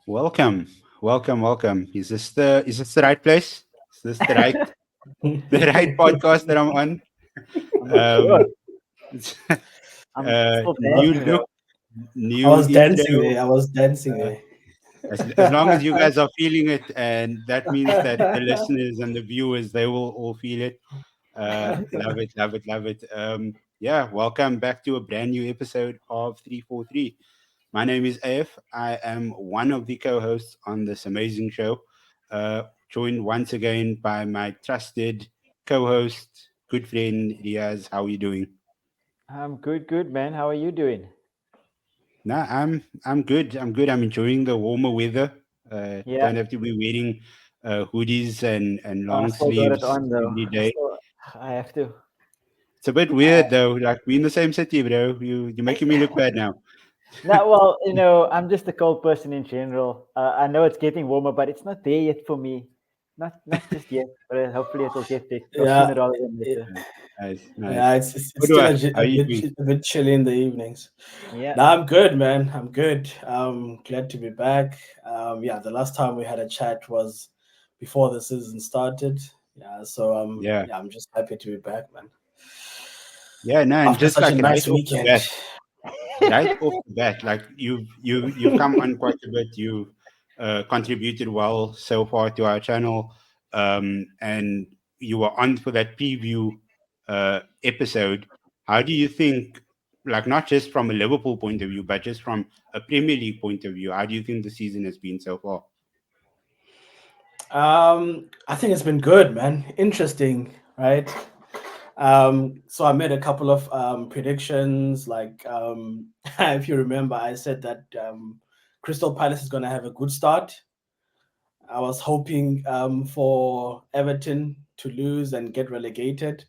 Welcome, welcome. Is this the right place? Is this the right the right podcast that I'm on? I'm not sure. Um, it's, I'm still new dancing look, though. I new was dancing intro. there. I was dancing Uh, there. as long as you guys are feeling it, and that means that the listeners and the viewers they will all feel it. Love it, love it, love it. Yeah, welcome back to a brand new episode of 343. My name is AF. I am one of the co hosts on this amazing show, joined once again by my trusted co host, good friend Riaz. How are you doing? I'm good, man. How are you doing? Nah, I'm good. I'm good. I'm enjoying the warmer weather. Yeah, Don't have to be wearing hoodies and I long still got it sleeves on though. every day. I have to. It's a bit weird though. Like we in the same city, bro. You're making me look bad now. No, well, I'm just a cold person in general. I know it's getting warmer, but it's not there yet for me. Not just yet, but hopefully it'll get there Yeah, sooner rather than it, later. Nice, nice. yeah. It's still Udwa, how are you doing? a bit chilly in the evenings. Yeah, Now I'm good, man. I'm good. Glad to be back. Yeah, the last time we had a chat was before the season started. Yeah, so Yeah. yeah, I'm just happy to be back, man. Yeah, no, and After just such a like nice weekend. right off the bat, like you've come on quite a bit. You've contributed well so far to our channel, and you were on for that preview episode. How do you think, like not just from a Liverpool point of view, but just from a Premier League point of view, how do you think the season has been so far? I think it's been good, man. Interesting, right? So I made a couple of predictions. Like, if you remember, I said that Crystal Palace is going to have a good start. I was hoping for Everton to lose and get relegated.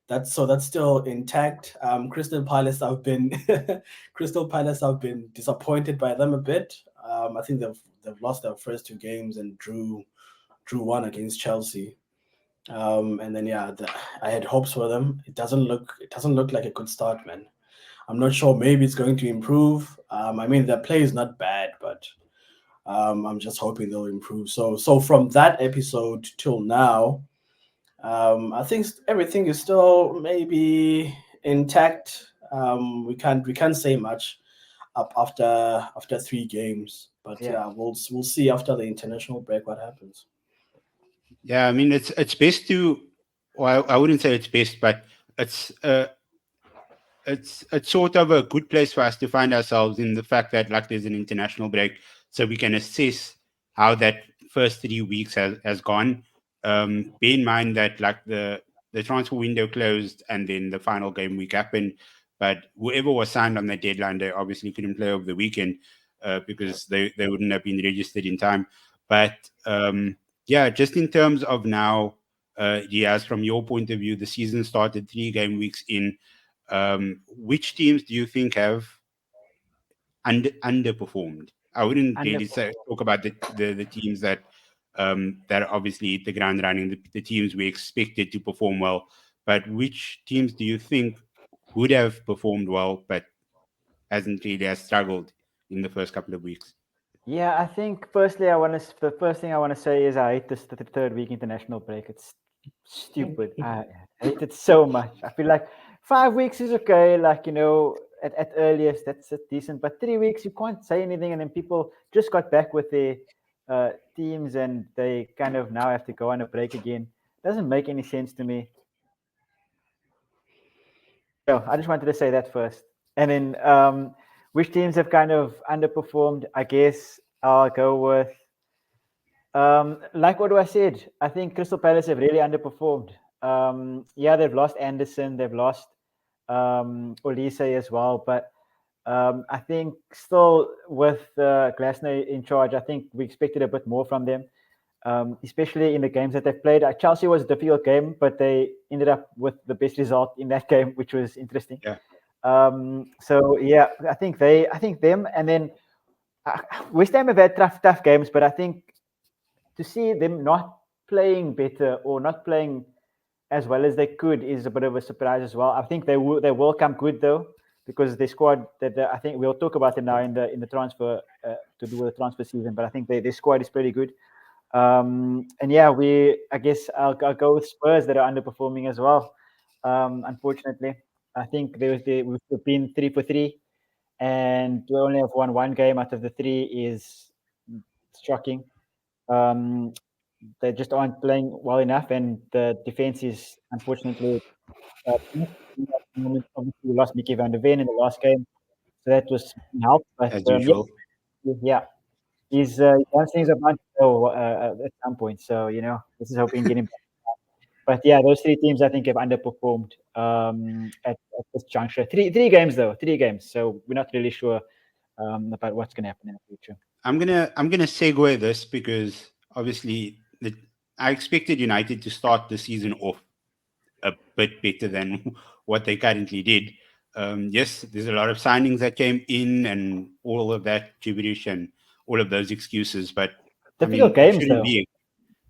That's still intact. Crystal Palace, I've been Crystal Palace. I've been disappointed by them a bit. I think they've lost their first two games and drew one against Chelsea. And then yeah, I had hopes for them. It doesn't look like a good start, man. I'm not sure. Maybe it's going to improve. I mean, their play is not bad, but I'm just hoping they'll improve. So from that episode till now, I think everything is still maybe intact. We can't say much up after three games, but yeah. yeah, we'll see after the international break what happens. Yeah, I mean it's best to, well, I wouldn't say it's best, but it's it's sort of a good place for us to find ourselves in the fact that like there's an international break, so we can assess how that first 3 weeks has gone. Bear in mind that like the transfer window closed and then the final game week happened, but whoever was signed on the deadline they obviously couldn't play over the weekend because they wouldn't have been registered in time. But yeah, just in terms of now, Diaz, from your point of view, the season started 3 game weeks in. Which teams do you think have underperformed? I wouldn't Under really say talk about the teams that obviously hit the ground running, the teams we expected to perform well, but which teams do you think would have performed well but hasn't really has struggled in the first couple of weeks? Yeah, I think firstly, the first thing I want to say is I hate this the third week international break. It's stupid. I hate it so much. I feel like 5 weeks is okay, like at earliest that's decent, but 3 weeks you can't say anything, and then people just got back with their teams, and they kind of now have to go on a break again. Doesn't make any sense to me. So I just wanted to say that first, and then which teams have kind of underperformed? I guess I'll go with. Like what I said, I think Crystal Palace have really underperformed. Yeah, they've lost Anderson, they've lost Olise as well, but I think still with Glasner in charge, I think we expected a bit more from them, especially in the games that they've played. Chelsea was a difficult game, but they ended up with the best result in that game, which was interesting. Yeah, So yeah, I think them, and then West Ham have had tough games, but I think to see them not playing better or not playing as well as they could is a bit of a surprise as well. I think they will come good though because they squad that I think we'll talk about it now in the transfer to do with the transfer season, but I think their squad is pretty good. And yeah, I guess I'll go with Spurs that are underperforming as well. Unfortunately, I think we've been 3-for-3, and we only have won one game out of the three is shocking. They just aren't playing well enough, and the defense is unfortunately. Obviously, we lost Mickey van der Ven in the last game, so that was help. But as usual. yeah, he's done things about at some point. So this is hoping getting back. But yeah, those three teams I think have underperformed at this juncture. Three games though, 3 games. So we're not really sure about what's going to happen in the future. I'm gonna segue this because obviously I expected United to start the season off a bit better than what they currently did. Yes, there's a lot of signings that came in and all of that gibberish and all of those excuses, but I Difficult mean, you games shouldn't though. be.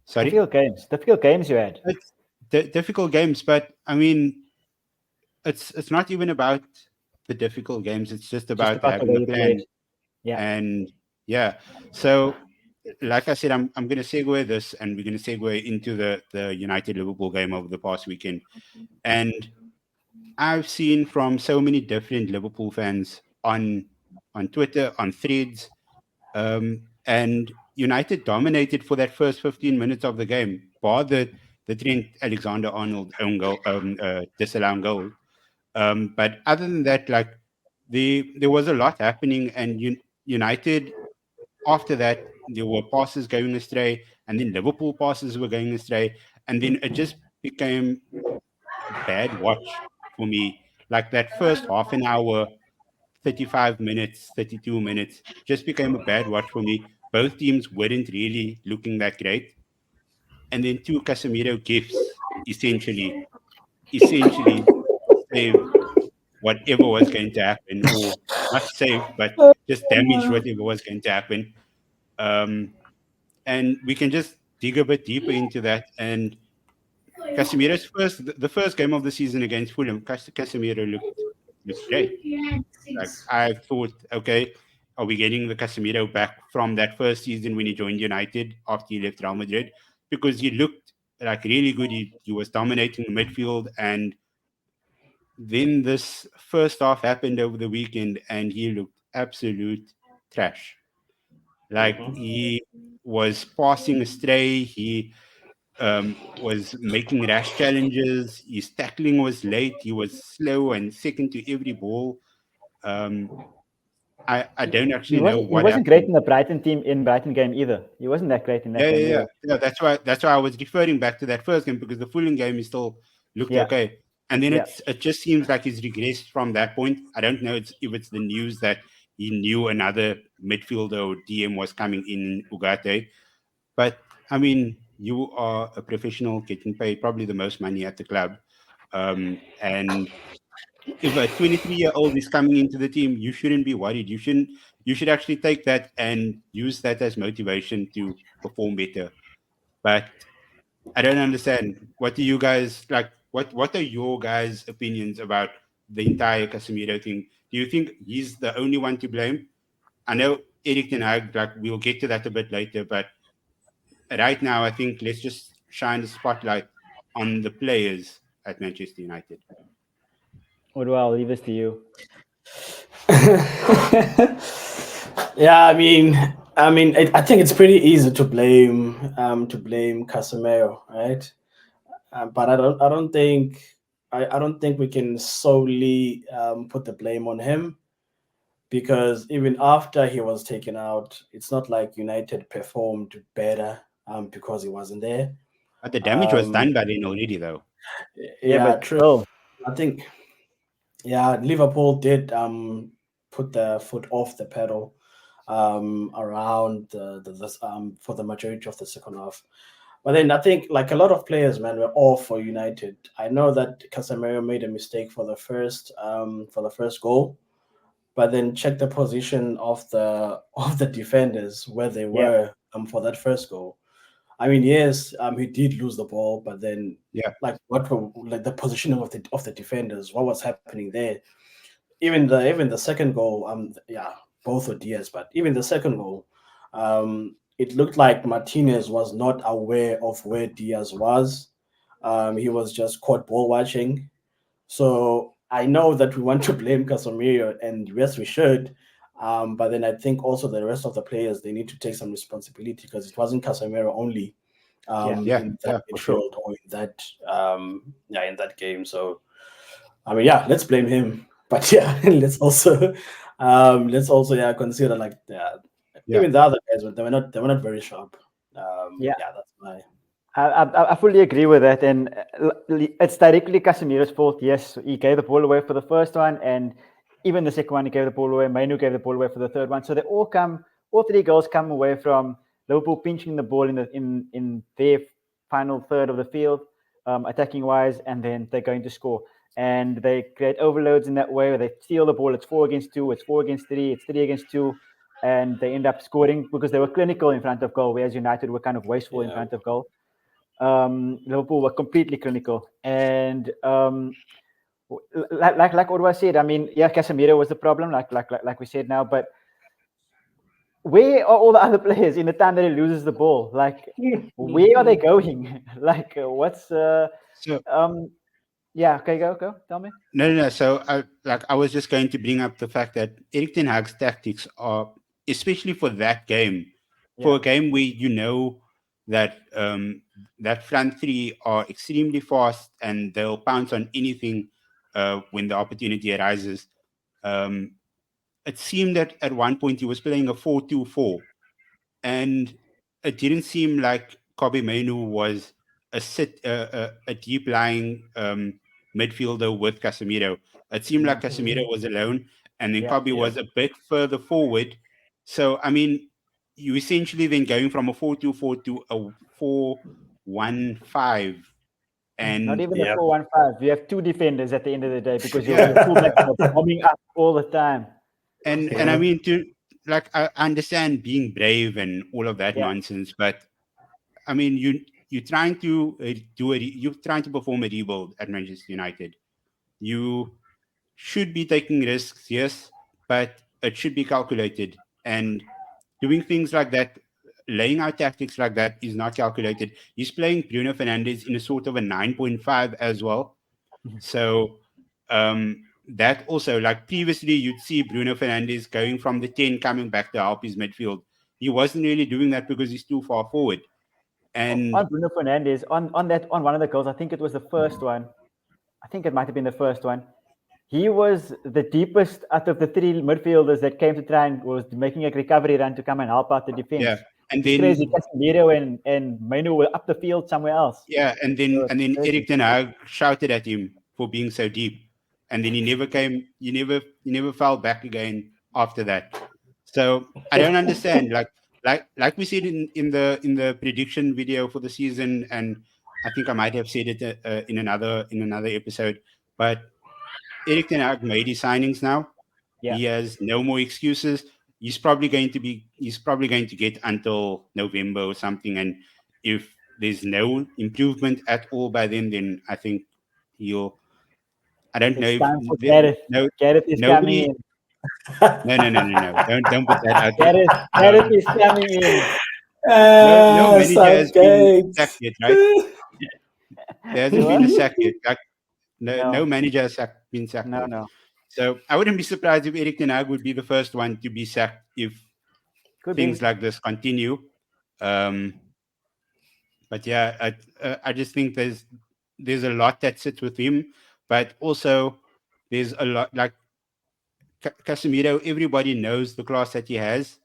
Sorry? Difficult games you had. It's difficult games, but I mean, it's not even about the difficult games. It's just Just about about the having way a you played. plan. Yeah. And yeah, so like I said, I'm going to segue this, and we're going to segue into the United Liverpool game over the past weekend. And I've seen from so many different Liverpool fans on Twitter, on threads, and United dominated for that first 15 minutes of the game, bar the Trent Alexander-Arnold own goal, disallowed goal. But other than that, like there was a lot happening, and United after that there were passes going astray, and then Liverpool passes were going astray, and then it just became a bad watch for me. Like that first half an hour, 35 minutes, 32 minutes, just became a bad watch for me. Both teams weren't really looking that great. And then two Casemiro gifts essentially saved whatever was going to happen, or not saved, but just damaged whatever was going to happen. Um, and we can just dig a bit deeper into that. And Casemiro's the first game of the season against Fulham, Casemiro looked great. Like I thought, okay, are we getting the Casemiro back from that first season when he joined United after he left Real Madrid? Because he looked like really good. He was dominating the midfield, and then this first half happened over the weekend, and he looked absolute trash. Like he was passing astray. He was making rash challenges. His tackling was late. He was slow and second to every ball. Um, I don't He actually know wasn't he what wasn't great happened. in the Brighton game either. He wasn't that great in that Yeah, game yeah, yeah. either. Yeah, that's why I was referring back to that first game, because the Fulham game he still looked Yeah. okay. And then Yeah. it just seems like he's regressed from that point. I don't know if it's the news that he knew another midfielder or DM was coming in Ugarte. But I mean, you are a professional getting paid probably the most money at the club. And if a 23-year-old is coming into the team, you shouldn't be worried. You should actually take that and use that as motivation to perform better. But I don't understand. What do you guys like? What are your guys' opinions about the entire Casemiro thing? Do you think he's the only one to blame? I know Eric and I, like, we'll get to that a bit later, but right now I think let's just shine the spotlight on the players at Manchester United. Well, I'll leave this to you. Yeah, I think it's pretty easy to blame Casemiro, right? But I don't think we can solely put the blame on him, because even after he was taken out, it's not like United performed better because he wasn't there. But the damage was Um, done by then already, though. Yeah, yeah, but true. still, I think Liverpool did put the foot off the pedal around for the majority of the second half. But then I think, like, a lot of players, man, were all for United. I know that Casemiro made a mistake for the first goal, but then check the position of the of the defenders where they yeah. were for that first goal. I mean, yes, he did lose the ball, but then, Yeah. like, like the positioning of the defenders, what was happening there? Even the second goal, both of Diaz, but even the second goal, it looked like Martinez was not aware of where Diaz was. He was just caught ball watching. So I know that we want to blame Casemiro, and yes, we should. But then I think also the rest of the players, they need to take some responsibility, because it wasn't Casemiro only Yeah. Yeah, in that yeah, for sure. midfield or in that in that game. So I mean, yeah, let's blame him. But yeah, let's also consider, like, Yeah. even the other guys, but they were not very sharp. Yeah. Yeah, that's my I fully agree with that, and it's directly Casemiro's fault. Yes, he gave the ball away for the first one, and even the second one he gave the ball away. Mainu gave the ball away for the third one. So all three goals come away from Liverpool pinching the ball in their final third of the field, attacking wise, and then they're going to score. And they create overloads in that way, where they steal the ball. It's 4 against 2, it's 4 against 3, it's 3 against 2, and they end up scoring because they were clinical in front of goal, whereas United were kind of wasteful in yeah. front of goal. Liverpool were completely clinical, and like Orwa said, I mean, yeah, Casemiro was the problem, like we said now, but where are all the other players in the time that he loses the ball? Like, where are they going? Like, what's So um, yeah, okay, go, tell me. no, no, no. So I was just going to bring up the fact that Erik Ten Hag's tactics are, especially for that game, for Yeah, a game where you know that that front three are extremely fast and they'll pounce on anything when the opportunity arises. Um, it seemed that at one point he was playing a 4-2-4, and it didn't seem like Kobe Mainu was a deep lying midfielder with Casemiro. It seemed like no, Casemiro was alone, and then yeah, Kobe Yeah. was a bit further forward. So I mean, you essentially then going from a 4-2-4 to a 4-1-5, not and even the Yeah. 4-1-5. You have two defenders at the end of the day because your yeah, fullbacks are bombing up all the time. and I Yeah. mean to like I understand being brave and all of that Yeah, nonsense, but I mean, you're trying to you're trying to perform a rebuild at Manchester United. You should be taking risks, yes, but it should be calculated. And doing things like that, laying out tactics like that, is not calculated. He's playing Bruno Fernandes in a sort of a 9.5 as well. So that also, like previously, you'd see Bruno Fernandes going from the 10 coming back to help his midfield. He wasn't really doing that because he's too far forward. And on Bruno Fernandes, on one of the goals, I think it was the first one. I think it might have been the first one. He was the deepest out of the three midfielders that came to try and was making a recovery run to come and help out the yeah, defense. and It's crazy. then Casemiro and Mainu were up the field somewhere else. yeah, So it's and then crazy. Eric Ten Hag shouted at him for being so deep, and then he never came. He never fell back again after that. So I don't understand. Like we said in the prediction video for the season, and I think I might have said it in another episode. But Eric Ten Hag made his signings now. Yeah, He has no more excuses. He's probably going to get until November or something. And if there's no improvement at all by then I think he'll. I don't know it's if time for Gareth. no Gareth is coming nobody. in. No. Don't put that out there. Gareth is coming in. No manager has been sacked Southgate. yet, right? There You hasn't been a what? sack yet. Like, no No, manager has been sacked no, yet. no. So I wouldn't be surprised if Eric Ten Hag would be the first one to be sacked if Could things be. like this continue. Um, but yeah, I just think there's a lot that sits with him, but also there's a lot like Casemiro. Everybody knows the class that he has,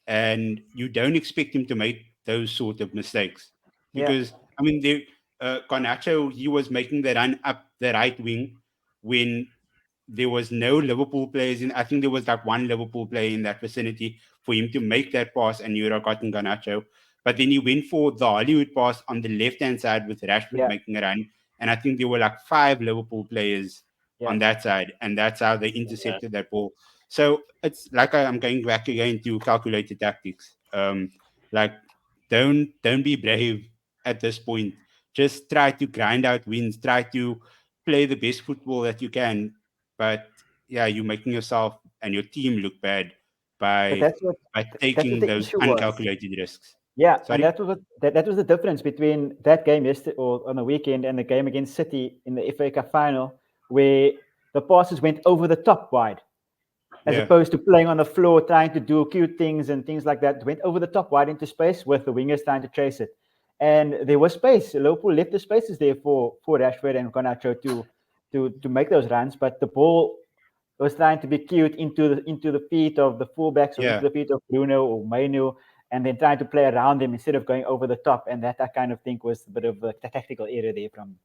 and you don't expect him to make those sort of mistakes Yeah, because I mean, Garnacho, he was making the run up the right wing when there was no Liverpool players in. I think there was like one Liverpool player in that vicinity for him to make that pass, and you would have gotten Garnacho. But then he went for the Hollywood pass on the left hand side with Rashford yeah, making a run, and I think there were like five Liverpool players yeah. on that side, and that's how they Yeah. intercepted that ball. So it's like I'm going back again to calculated tactics. Like don't be brave at this point. Just try to grind out wins. Try to play the best football that you can, but yeah, you're making yourself and your team look bad. But by that's what taking the those issue was. uncalculated risks. Yeah, and Sorry. that was the difference between that game yesterday or on the weekend and the game against City in the FA Cup final, where the passes went over the top wide, as Yeah, opposed to playing on the floor, trying to do cute things and things like that. Went over the top wide into space with the wingers trying to chase it, and there was space. Liverpool left the spaces there for Rashford and Garnacho to make those runs, but the ball was trying to be cute into the feet of the fullbacks or into yeah, the feet of Bruno or Mainu, and then trying to play around them instead of going over the top. And that I kind of think was a bit of a tactical error there from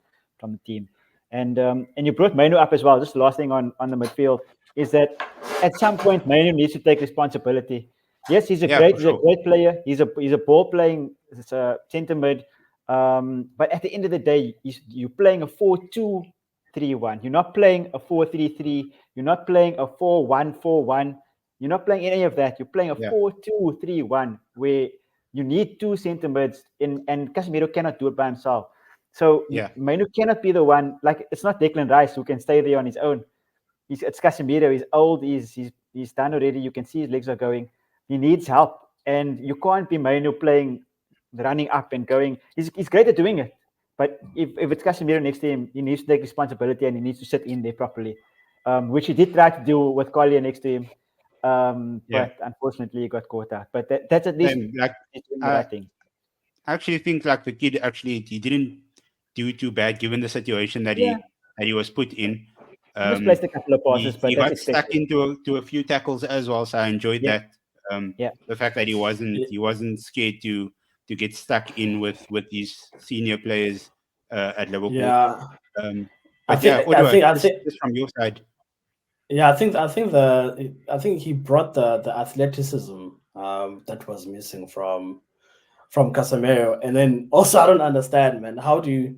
the team. And you brought Mainu up as well. Just the last thing on the midfield is that at some point Mainu needs to take responsibility. Yes, yeah, for he's a sure. great player. He's a ball playing centre mid. But at the end of the day, you're playing a 4-2-3-1. You're not playing a 4-3-3. You're not playing a 4-1-4-1. You're not playing any of that. You're playing a Yeah, 4-2-3-1 where you need two centre mids, and Casemiro cannot do it by himself. So yeah, Mainu cannot be the one. Like, it's not Declan Rice who can stay there on his own. It's Casemiro. He's old. He's done already. You can see his legs are going. He needs help, and you can't be Mainu playing, running up and going. He's great at doing it, but if it's Casemiro next to him, he needs to take responsibility and he needs to sit in there properly, which he did try to do with Collier next to him, yeah. but unfortunately he got caught out. But that's at least And like, he's doing the I right thing. actually think like the kid actually he didn't do too bad given the situation Yeah, that he was put in. he misplaced a couple of passes, He but that's got stuck expected. into to a few tackles as well, so I enjoyed Yeah, that. yeah, The fact that he wasn't scared to get stuck in with these senior players at Liverpool. Yeah, I But yeah, think I Odua, think I think just from your side, yeah, I think he brought the athleticism that was missing from Casemiro, and then also I don't understand, man. How do you?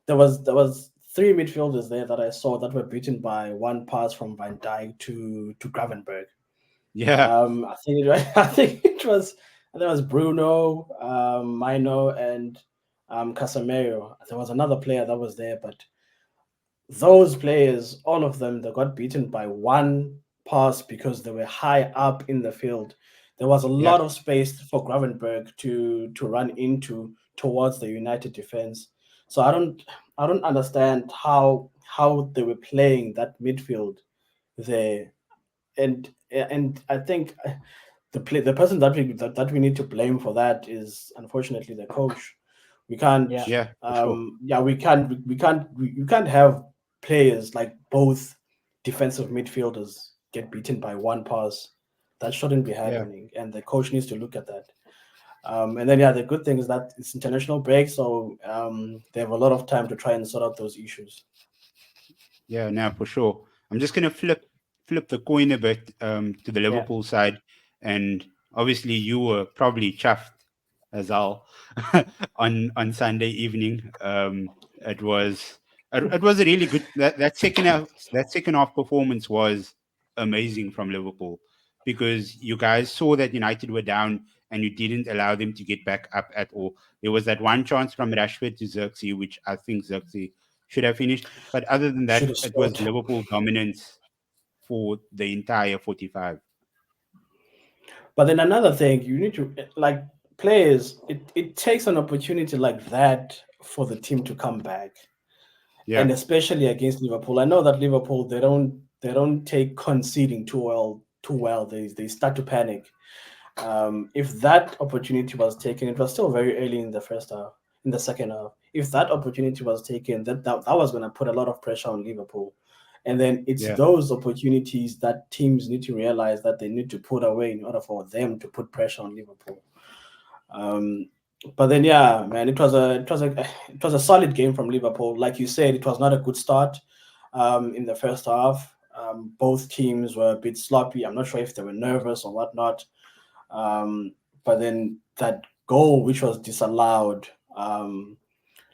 There was three midfielders there that I saw that were beaten by one pass from Van Dijk to Gravenberg. yeah, I think I think it was Bruno, Mino, and Casemiro. There was another player that was there, but those players, all of them, they got beaten by one pass because they were high up in the field. There was a yeah, lot of space for Gravenberg to run into towards the United defense. So I don't understand how they were playing that midfield there. And I think the person that we need to blame for that is unfortunately the coach. We can't yeah, yeah, for sure. yeah, we can't have players like both defensive midfielders get beaten by one pass. That shouldn't be Yeah, happening, and the coach needs to look at that. And then yeah, the good thing is that it's international break, so they have a lot of time to try and sort out those issues. yeah, now for sure. I'm just gonna flip the coin a bit to the yeah, Liverpool side, and obviously you were probably chuffed as well on Sunday evening. It was a really good that second half performance was amazing from Liverpool because you guys saw that United were down and you didn't allow them to get back up at all. There was that one chance from Rashford to Xerxes, which I think Xerxes should have finished. But other than Should that, have it was scored. Liverpool dominance for the entire 45. But then another thing, you need to like players. It takes an opportunity like that for the team to come back, Yeah, and especially against Liverpool. I know that Liverpool they don't take conceding too well. They start to panic. If that opportunity was taken, it was still very early in the first half, in the second half. If that opportunity was taken, that was going to put a lot of pressure on Liverpool. And then it's yeah, those opportunities that teams need to realize that they need to put away in order for them to put pressure on Liverpool. Um, but then, yeah, man, it was a solid game from Liverpool. Like you said, it was not a good start in the first half. Both teams were a bit sloppy. I'm not sure if they were nervous or whatnot. Um, but then that goal, which was disallowed,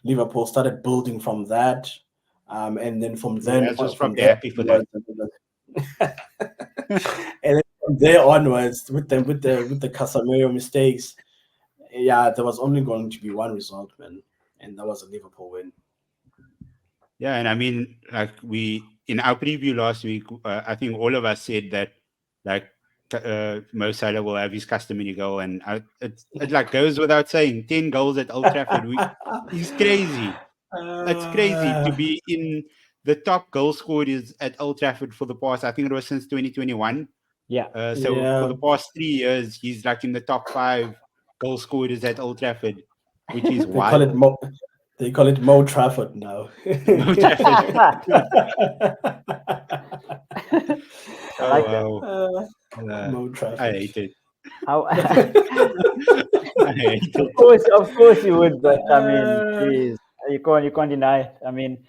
Liverpool started building from that, and then from you then guys was from probably there happy for that. onwards, and then from there onwards with the Casemiro mistakes, yeah, there was only going to be one result, man, and that was a Liverpool win. Yeah, and I mean, like we in our preview last week, I think all of us said that like Mo Salah will have his customary goal, and it like goes without saying, 10 goals at Old Trafford. He's crazy. It's crazy to Uh, be in the top goal scorers at Old Trafford for the past. I think it was since 2021. Yeah. So for yeah, the past 3 years, he's like in the top 5 goal scorers at Old Trafford, which is they call it wild. Mo. They call it Mo Trafford now. Mo Trafford. I Oh like that. wow. Uh, Mo I Trafford. hate it. How, I hate it. of course you would, but I mean, Uh, geez, you can't deny it. I mean,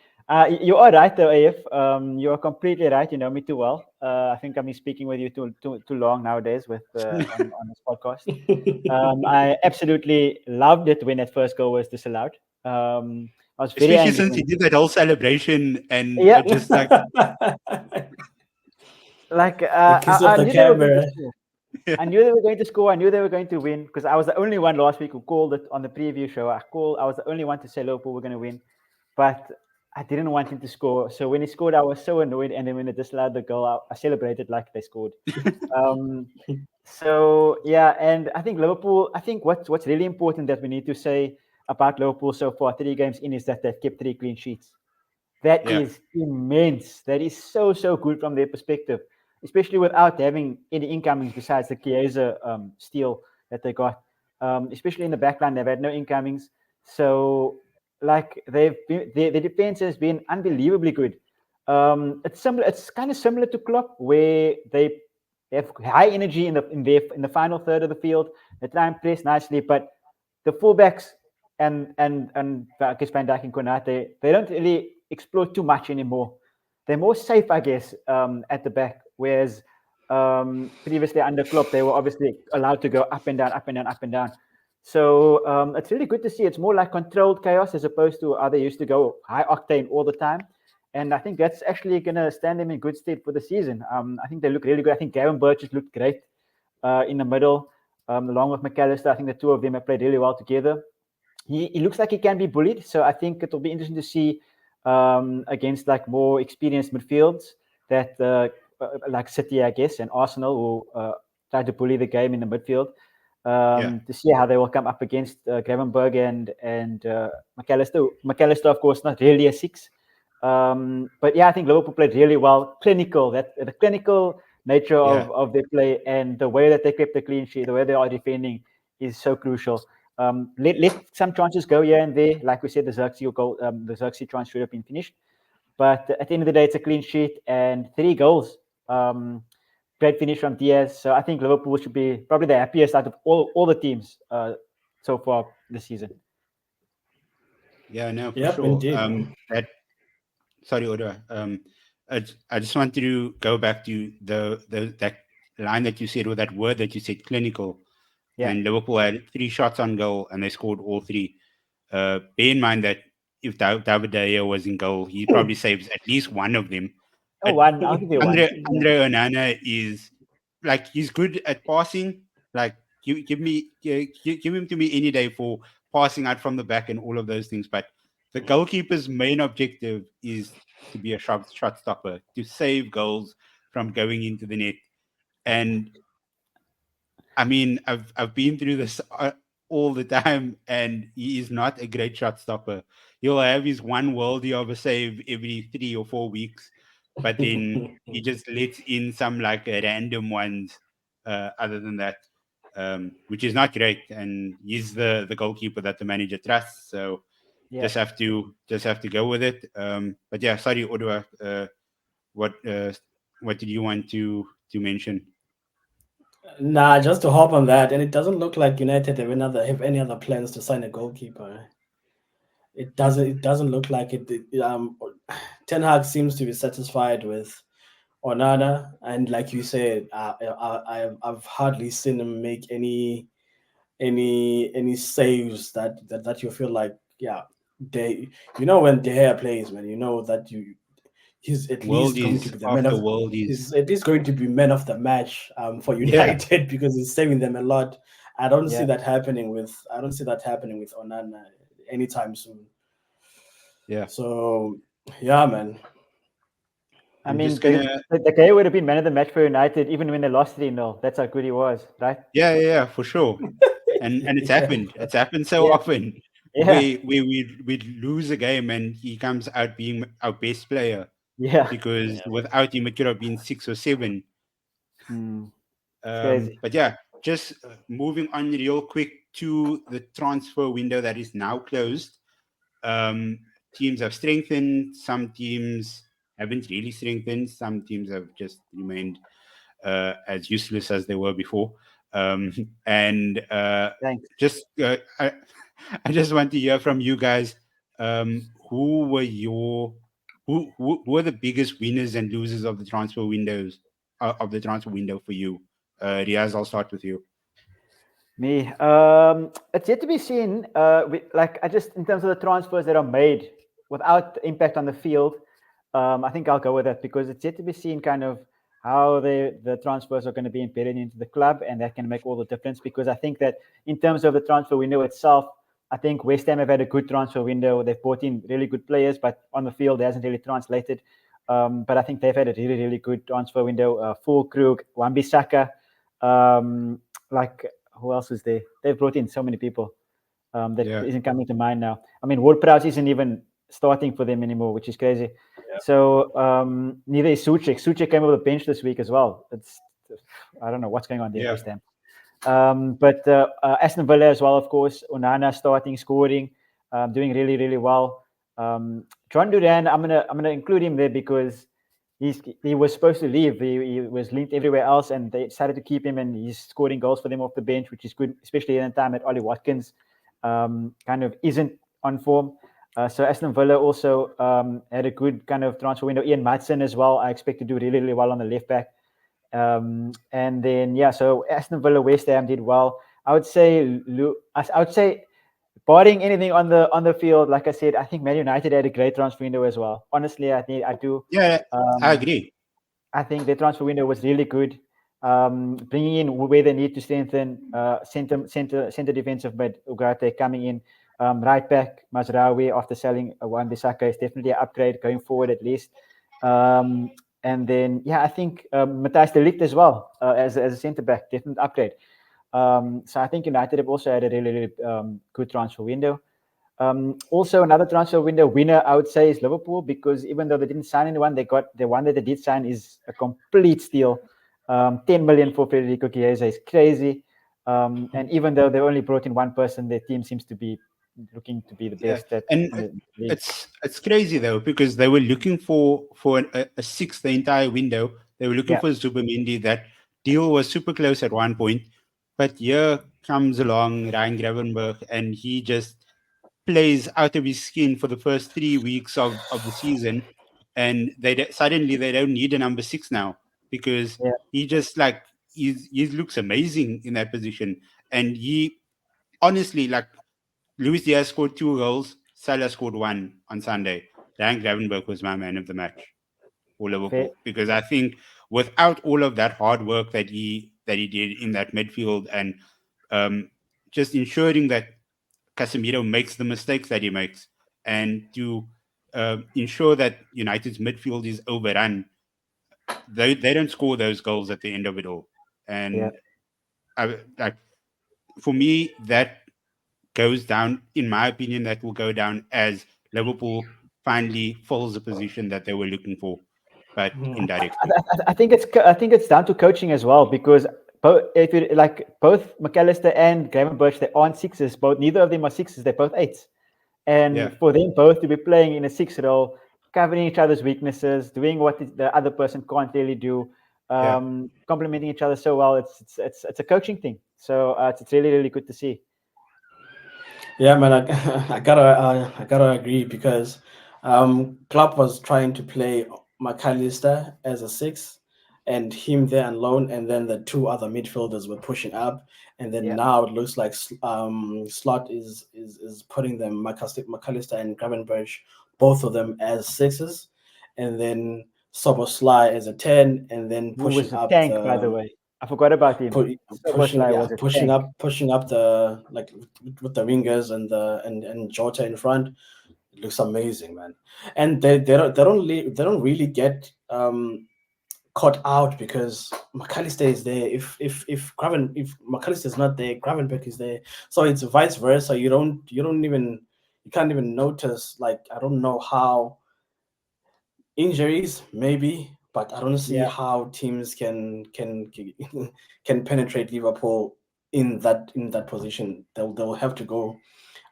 you are right though, AF. You are completely right. You know me too well. I think I've been speaking with you too long nowadays with on this podcast. I absolutely loved it when that first goal was disallowed. I was very Especially angry. since he did that whole celebration and Yeah, just like like the kiss of I the knew they were going to camera. score. I knew they were going to score. I knew they were going to win because I was the only one last week who called it on the preview show. I was the only one to say Liverpool were going to win, but I didn't want him to score. So when he scored, I was so annoyed. And then when they disallowed the goal, I celebrated like they scored. Um, so yeah, and I think Liverpool. I think what's really important that we need to say about Liverpool so far, 3 games in, is that they've kept 3 clean sheets. That yeah, is immense. That is so good from their perspective, especially without having any incomings besides the Chiesa steal that they got. Especially in the back line, they've had no incomings. So, like their defense has been unbelievably good. It's similar. It's kind of similar to Klopp, where they have high energy in the final third of the field. They try and press nicely, but the fullbacks and I guess Van Dijk and Konate, they don't really explore too much anymore. They're more safe, I guess, at the back. Whereas previously under Klopp, they were obviously allowed to go up and down, up and down, up and down. So it's really good to see. It's more like controlled chaos as opposed to how they used to go high octane all the time. And I think that's actually going to stand them in good stead for the season. I think they look really good. I think Gavin Birch looked great in the middle, along with McAllister. I think the two of them have played really well together. He looks like he can be bullied. So I think it'll be interesting to see against like more experienced midfields that like City, I guess, and Arsenal will try to bully the game in the midfield yeah, to see how they will come up against Gravenberg and McAllister. McAllister, of course, not really a six. But yeah, I think Liverpool played really well. Clinical, that the clinical nature yeah, of their play and the way that they kept the clean sheet, the way they are defending is so crucial. Let some chances go here and there. Like we said, the Xerxes goal, the Xerxes chance should have been finished. But at the end of the day, it's a clean sheet and 3 goals. Great finish from Diaz. So I think Liverpool should be probably the happiest out of all the teams so far this season. yeah. No, for Yep, sure. indeed, man. That sorry, Oda. I just want to go back to the that line that you said, or that word that you said, clinical. Yeah. And Liverpool had 3 shots on goal, and they scored all 3. Bear in mind that if David De Gea was in goal, he probably saves at least one of them. Oh, But one. I'll give you one. Yeah. Andre Onana is like he's good at passing. Like give him to me any day for passing out from the back and all of those things. But the goalkeeper's main objective is to be a shot stopper, to save goals from going into the net. And I mean, I've been through this all the time, and he is not a great shot stopper. He'll have his one worldie of a save every 3 or 4 weeks, but then he just lets in some like random ones. Other than that, which is not great, and he's the goalkeeper that the manager trusts. So Yeah. just have to go with it. But yeah, sorry, Odua. What what did you want to mention? Nah, just to hop on that, and it doesn't look like United have any other plans to sign a goalkeeper. It doesn't look like it. Ten Hag seems to be satisfied with Onana, and like you said, I've hardly seen him make any saves that you feel like, yeah, they, when De Gea plays, man, you know that he's at least going to Worldies be the man after of worldies. he's at least going to be man of the match for Yeah, United because he's saving them a lot. Yeah. I don't see that happening with Onana anytime soon. yeah. So yeah, man. I I'm mean, just gonna, the guy would have been man of the match for United even when they lost 3-0. That's how good he was, right? yeah, for sure. And it's Yeah. happened. It's happened so Yeah, often. yeah, We lose a game and he comes out being our best player yeah. because without him it could have been 6 or 7. Mm, it's crazy. But yeah, just moving on real quick to the transfer window that is now closed. Um, Teams have strengthened. Some teams haven't really strengthened. Some teams have just remained as useless as they were before. And Thanks. just I just want to hear from you guys. Who were your who were the biggest winners and losers of the transfer windows of the transfer window for you? Riaz, I'll start with you. Me, it's yet to be seen. Like I just in terms of the transfers that are made without impact on the field, I think I'll go with that because it's yet to be seen kind of how the transfers are going to be embedded into the club, and that can make all the difference. Because I think that in terms of the transfer window itself, I think West Ham have had a good transfer window. They've brought in really good players, but on the field, it hasn't really translated. But I think they've had a really, really good transfer window. Full Krug, Wan-Bissaka, like who else is there? They've brought in so many people that Yeah, isn't coming to mind now. I mean, Ward-Prowse isn't even starting for them anymore, which is crazy. So neither is Suchek. Suchek came over the bench this week as well. I don't know what's going on there, yeah, West Ham. But Aston Villa as well, of course. Onana starting, scoring, doing really, really well. John Duran, I'm gonna include him there because he was supposed to leave. He was linked everywhere else, and they decided to keep him, and he's scoring goals for them off the bench, which is good, especially in a time that Ollie Watkins kind of isn't on form. So Aston Villa also had a good kind of transfer window. Ian Madsen as well. I expect to do really, really well on the left back. And then yeah, so Aston Villa, West Ham did well. I would say, barring anything on the field, like I said, I think Man United had a great transfer window as well. Honestly, I do. yeah. I Um, agree. I think the transfer window was really good. Bringing in where they need to strengthen, center defensive mid, Ugarte coming in, right back Mazraoui after selling Wan-Bissaka is definitely an upgrade going forward at least. Um, and then yeah, I think Matthijs de Ligt as well as a centre back, definite upgrade. So I think United have also had a really, really good transfer window. Also, another transfer window winner, I would say, is Liverpool because even though they didn't sign anyone, they got the one that they did sign is a complete steal. 10 million for Federico Chiesa is crazy. And even though they only brought in one person, their team seems to be looking to be the Yeah, best at and in the league. it's crazy though because they were looking for a six the entire window. They were looking Yeah, for Zubimendi. That deal was super close at one point, but here comes along Ryan Gravenberg, and he just plays out of his skin for the first 3 weeks of the season, and suddenly they don't need a number 6 now because yeah, he just like he looks amazing in that position, and he honestly like Luis Diaz scored 2 goals. Salah scored one on Sunday. Dan Gravenberg was my man of the match for fair, Liverpool because I think without all of that hard work that he did in that midfield and um, just ensuring that Casemiro makes the mistakes that he makes and to ensure that United's midfield is overrun, they don't score those goals at the end of it all. yeah. And like for me, that goes down, in my opinion, that will go down as Liverpool finally fills the position that they were looking for, but Mhm. indirectly. I think it's down to coaching as well because if you like both McAllister and Gravenberch, they aren't sixes. Both neither of them are sixes. They're both eights. Yeah, And for them both to be playing in a six role, covering each other's weaknesses, doing what the other person can't really do, yeah. complementing each other so well, it's a coaching thing. So it's really really good to see. Yeah, man, I gotta agree because Klopp was trying to play McAllister as a six, and him there alone, and then the two other midfielders were pushing up, and then Yeah, now it looks like Slot is putting them McAllister and Gravenberch, both of them as sixes, and then Soboslai as a 10, and then who pushing was a up tank by the the way. I forgot about him. pu- pushing Soboslai yeah was a pushing tank. up pushing up the like with the wingers and the and Jota in front. It looks amazing, man. And they don't really get caught out because McAllister is there. If McAllister is not there, Gravenberg is there. So it's vice versa. You can't even notice. Like, I don't know how injuries maybe, but I don't see Yeah. how teams can penetrate Liverpool in that position. They'll have to go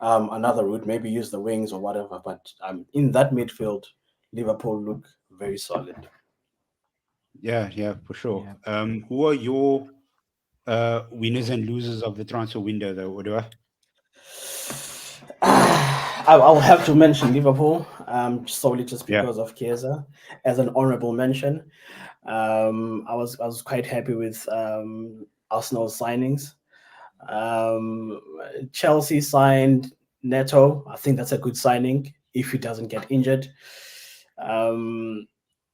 another route, maybe use the wings or whatever. But in that midfield, Liverpool look very solid. Yeah, for sure. Yeah. Who are your winners and losers of the transfer window, though, Odua? I'll have to mention Liverpool, solely just Yeah, because of Chiesa, as an honourable mention. I was quite happy with Arsenal's signings. Um, Chelsea signed Neto. I think that's a good signing if he doesn't get injured. Um,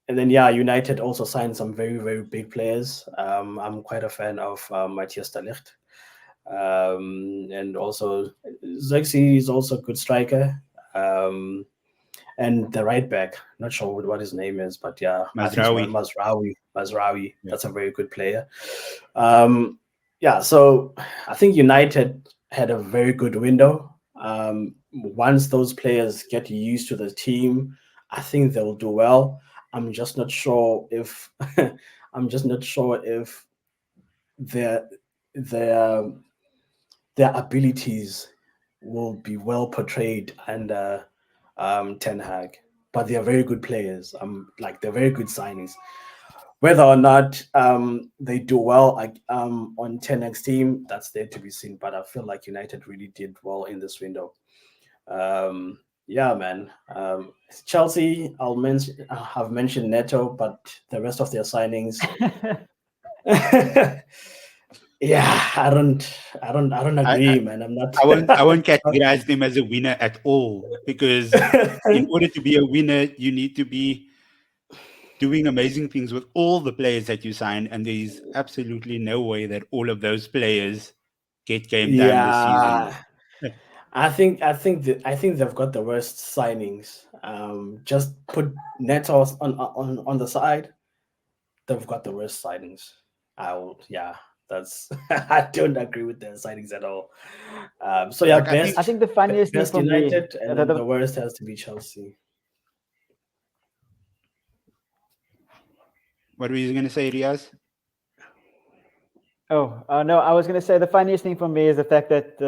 and then yeah, United also signed some very very big players. I'm quite a fan of Matthias de Ligt. And also Zexi is also a good striker. Um, and the right back, not sure what his name is, but yeah, I think it's Mazraoui. Mazraoui. Mazraoui, Yeah. that's a very good player. Um, yeah, so I think United had a very good window. Once those players get used to the team, I think they'll do well. I'm just not sure if I'm just not sure if their their their abilities will be well portrayed under Ten Hag. But they are very good players. Like, they're very good signings. Whether or not they do well, like, on Ten Hag's team, that's there to be seen. But I feel like United really did well in this window. Yeah, man. Chelsea, have mentioned Neto, but the rest of their signings, yeah, I don't I, agree, man. I'm not. I won't categorize them as a winner at all because in order to be a winner, you need to be doing amazing things with all the players that you sign, and there's absolutely no way that all of those players get game time this season. Yeah, I think they've got the worst signings. Just put Neto on the side. They've got the worst signings. Yeah, that's I don't agree with their signings at all. So yeah, Like I I think, think the funniest thing best for me, United, and then the worst has to be Chelsea. what were you going to say, Riaz? no, I was going to say the funniest thing for me is the fact that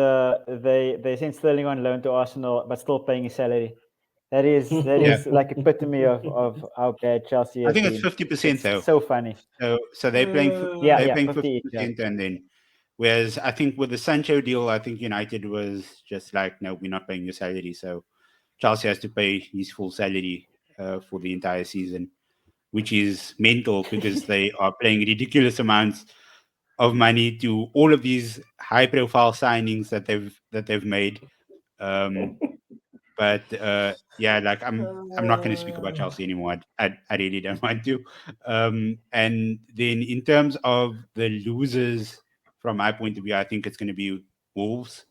they sent Sterling on loan to Arsenal, but still paying his salary. That Yeah, is like epitome of how bad Chelsea I has think it's been. 50% It's though. so funny. So Yeah, they're yeah, paying 50 each. Yeah. 50%, and then whereas I think with the Sancho deal, I think United was just like, no, we're not paying your salary, so Chelsea has to pay his full salary for the entire season, which is mental because they are paying ridiculous amounts of money to all of these high-profile signings that they've made. Um, but yeah, like I'm not going to speak about Chelsea anymore. I really don't want to. And then in terms of the losers, from my point of view, I think it's going to be Wolves.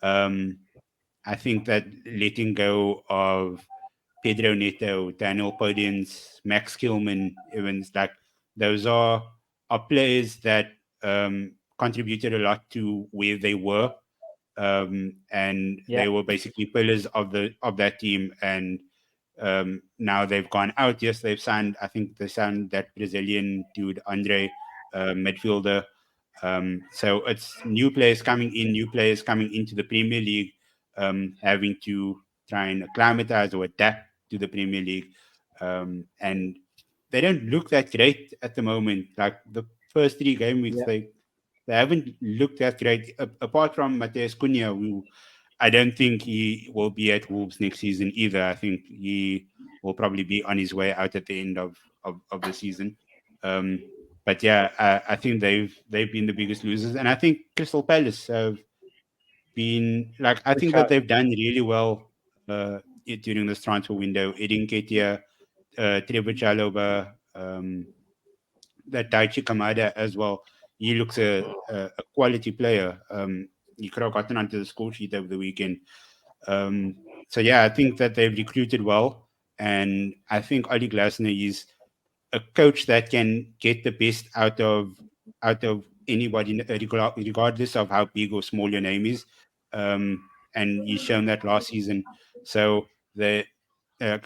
Um, I think that letting go of Pedro Neto, Daniel Podence, Max Kilman, Evans, like those are players that contributed a lot to where they were, and Yeah. they were basically pillars of that team. And now they've gone out. Yes, they've signed. I think they signed that Brazilian dude Andre, midfielder. So it's new players coming in, new players coming into the Premier League, having to try and acclimatize or adapt to the Premier League, and they don't look that great at the moment. Like the first 3 game weeks, Yeah. they haven't looked that great. Apart from Mateus Cunha, who I don't think he will be at Wolves next season either. I think he will probably be on his way out at the end of the season. Um, but yeah, I think they've been the biggest losers, and I think Crystal Palace have been like I Good think that shout. they've done really well during this transfer window. Edin Ketia, Trevor Chalobah, that Daichi Kamada as well. He looks a quality player. He could have gotten onto the score sheet over the weekend. Um, so yeah, I think that they've recruited well, and I think Oli Glasner is a coach that can get the best out of anybody, regardless of how big or small your name is. And he's shown that last season. So the uh,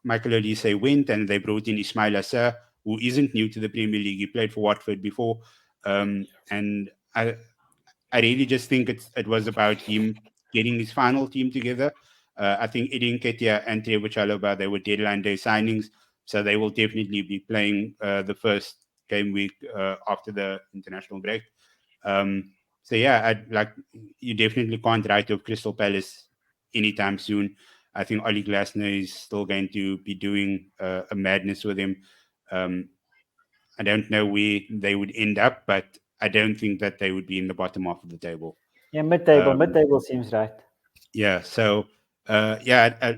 Michael Olise went, and they brought in Ismail Assar, who isn't new to the Premier League. He played for Watford before, and I really just think it was about him getting his final team together. I think Eddie Nketiah and Trevor Chalobah, they were deadline day signings, so they will definitely be playing the first game week after the international break. Um, so yeah, you definitely can't write off Crystal Palace anytime soon. I think Oli Glasner is still going to be doing a madness with him. Um, I don't know where they would end up, but I don't think that they would be in the bottom half of the table. Yeah, mid-table. Um, Mid-table seems right. yeah. So, yeah, uh,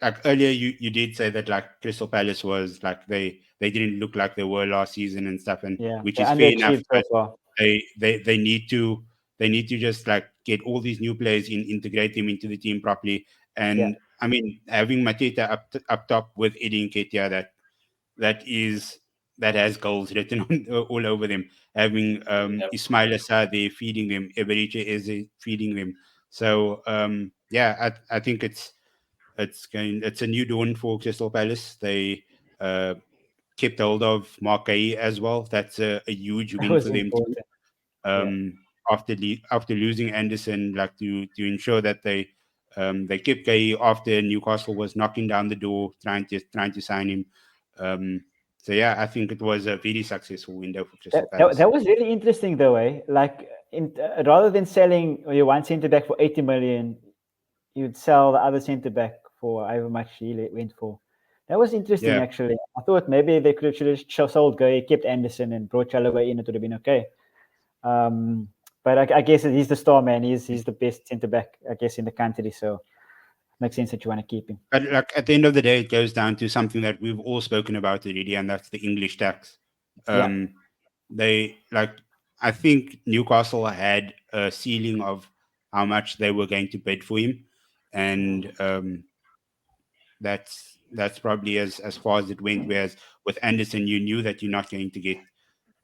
like earlier, you did say that like Crystal Palace was like they didn't look like they were last season and stuff, and Yeah, which they is fair enough. underachieved so But far. they need to just like get all these new players in, integrate them into the team properly. Yeah, And I mean, having Mateta up top with Eddie Nketiah, that is that has goals written on, all over them. Having Yeah. Ismail Assar there feeding them, Eberiche is feeding them. So yeah, I think it's a new dawn for Crystal Palace. They uh, kept hold of Mark Gay as well. That's a huge that win was for them too. important. Yeah, Um, after losing Anderson, like to ensure that they kept Gay after Newcastle was knocking down the door, trying to sign him. Um, so yeah, I think it was a very successful window for Crystal Palace. that was really interesting though, eh? Like, rather than selling your one centre back for 80 million, you'd sell the other centre back for however much he went for. That was interesting, Yeah, actually. I thought maybe they should have sold Guy, kept Anderson, and brought Chalobah in. It would have been okay. Um, but I guess he's the star man. He's the best centre back, I guess, in the country. So it makes sense that you want to keep him. but like at the end of the day, it goes down to something that we've all spoken about already, and that's the English tax. Yeah, Um, they like I think Newcastle had a ceiling of how much they were going to bid for him, and that's probably as far as it went. Whereas with Anderson, you knew that you're not going to get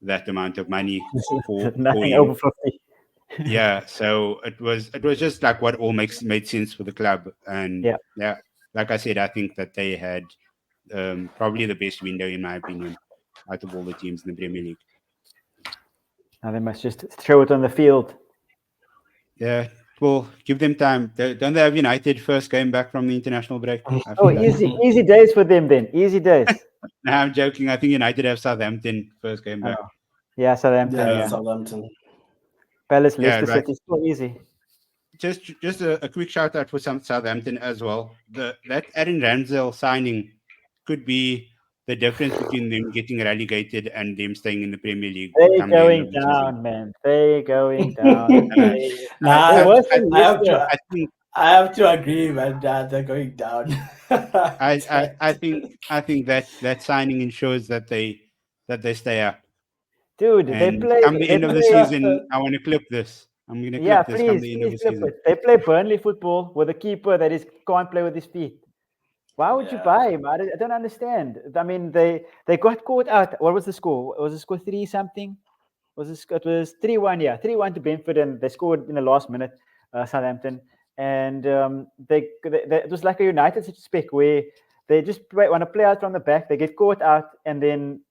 that amount of money for nothing him. over 50. Yeah, so it was just like what all made sense for the club, and Yeah, yeah, like I said, I think that they had probably the best window in my opinion out of all the teams in the Premier League. now they must just throw it on the field. Yeah, well, give them time. Don't they have United first game back from the international break? I Oh, think easy days for them then. Easy days. no, I'm joking. I think United have Southampton first game back. Oh, yeah, Southampton. Yeah, Yeah, Southampton. Palace, Yeah, Leicester right. City, still easy. Just a quick shout out for some Southampton as well. That Aaron Ramsdale signing could be the difference between them getting relegated and them staying in the Premier League They come the end going of the season. down, man. They going down. Uh, They Nah, worse than I have Leicester. to I think I have to agree, man. That they're going down. I think that signing ensures that they stay up. Dude, they And play. come the They end of the play. season, I want to clip this. I'm gonna Yeah, clip this come please, the end of please the flip season. it. They play Burnley football with a keeper that can't play with his feet. Why would you Yeah. buy him? I don't understand. I mean, they got caught out. What was the score? Was the score 3 something? It was 3-1, yeah, 3-1 to Brentford, and they scored in the last minute, Southampton, and it was like a United such spec where they just want to play out from the back, they get caught out, and then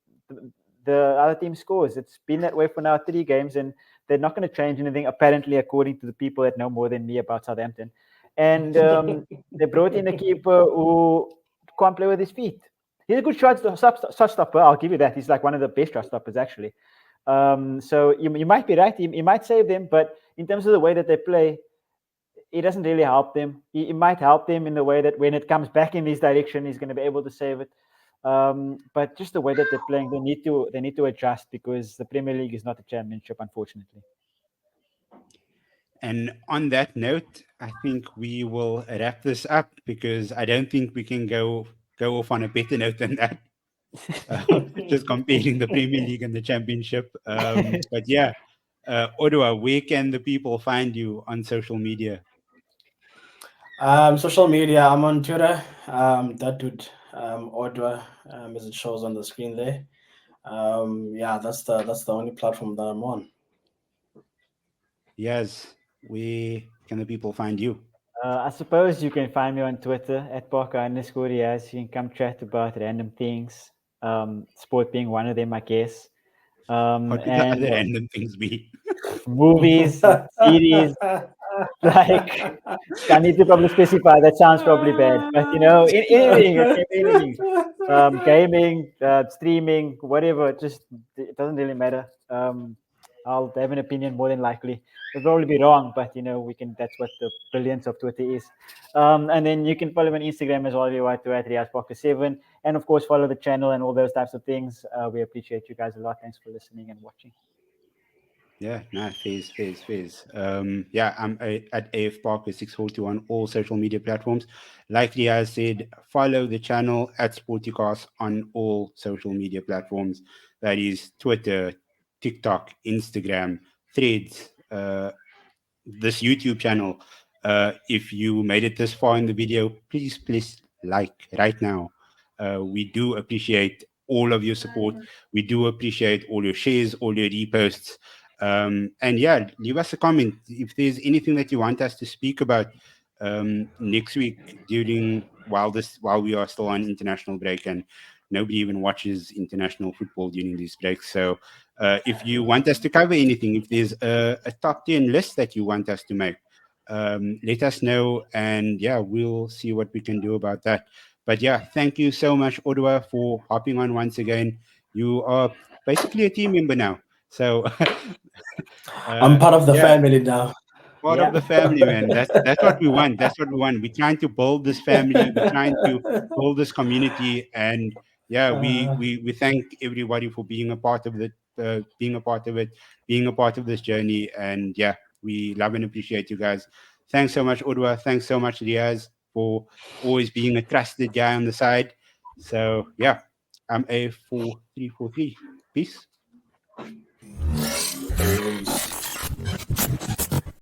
the other team scores. It's been that way for now 3 games, and they're not going to change anything apparently, according to the people that know more than me about Southampton. And they brought in a keeper who can't play with his feet. He's a good shot stopper. I'll give you that. He's like one of the best shot stoppers, actually. So you might be right. He might save them, but in terms of the way that they play, it doesn't really help them. It might help them in the way that when it comes back in his direction, he's going to be able to save it. But just the way that they're playing, they need to adjust because the Premier League is not a championship, unfortunately. And on that note, I think we will wrap this up because I don't think we can go off on a better note than that. Just comparing the Premier League and the Championship. But yeah, Odua, where can the people find you on social media? Social media. I'm on Twitter. That dude, Ordwa, as it shows on the screen there. Yeah, that's the only platform that I'm on. Yes. Where can the people find you? I suppose you can find me on Twitter at Parker_Diaz. You can come chat about random things, sport being one of them, I guess. What would the And other random things be? movies, series, like I need to probably specify. That sounds probably bad, but anything, okay, anything, gaming, streaming, whatever. Just it doesn't really matter. I'll have an opinion more than likely. It'll probably be wrong, but we can. That's what the brilliance of Twitter is. And then you can follow me on Instagram as well if you want to at RiazPocket7, and of course follow the channel and all those types of things. We appreciate you guys a lot. Thanks for listening and watching. Yeah, no, phase. Yeah, at AF Parker 642 on all social media platforms. Like Riaz said, follow the channel at Sporticast on all social media platforms. That is Twitter, TikTok, Instagram, Threads, this YouTube channel. If you made it this far in the video, please like right now. We do appreciate all of your support. We do appreciate all your shares, all your reposts. And yeah, leave us a comment if there's anything that you want us to speak about next week during while we are still on international break and nobody even watches international football during these breaks. So if you want us to cover anything, if there's a top 10 list that you want us to make, let us know. And yeah, we'll see what we can do about that. But yeah, thank you so much, Odwa, for hopping on once again. You are basically a team member now. So I'm part of the yeah, family now. part of Yeah. the family, man. That's what we want. That's what we want. We're trying to build this family. We're trying to build this community, and yeah, Uh, we thank everybody for being a part of it, being a part of it, being a part of this journey, and yeah, we love and appreciate you guys. Thanks so much, Udwa. Thanks so much, Riaz, for always being a trusted guy on the side. So yeah, I'm A4343. Peace.